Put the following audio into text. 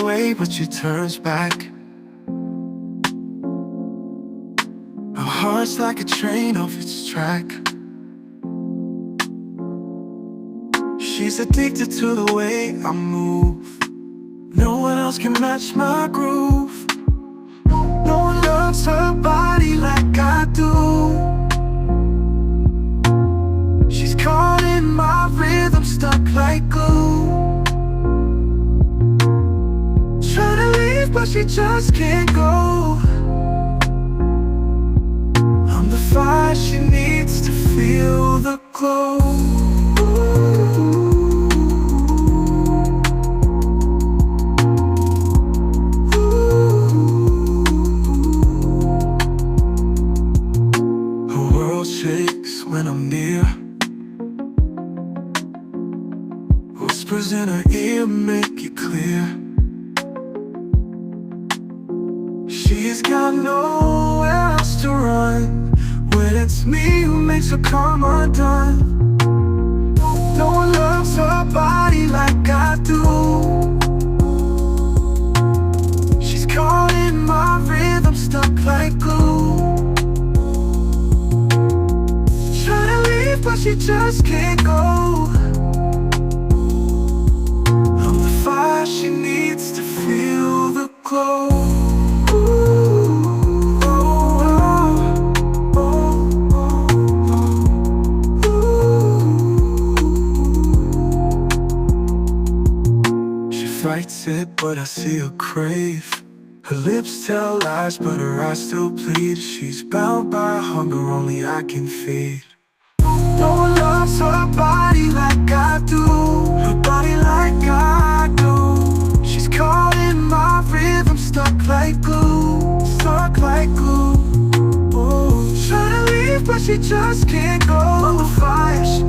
away, but she turns back. Her heart's like a train off its track. She's addicted to the way I move. No one else can match my groove. No one loves her body like I do. She's caught in my rhythm, stuck like glue. Trying to leave, but she just can't go. I'm the fire she needs to feel the glow. Shakes when I'm near. Whispers in her ear make it clear. She's got nowhere else to run when it's me who makes her come undone. No one loves her body like I do. She's caught in my rhythm, stuck like glue. But she just can't go. I'm the fire she needs to feel the glow. She fights it, but I see her crave. Her lips tell lies, but her eyes still plead. She's bound by a hunger only I can feed. No one loves her body like I do. Her body like I do. She's caught in my rhythm, stuck like glue. Stuck like glue. Oh, trying to leave, but she just can't go. I'm the fire she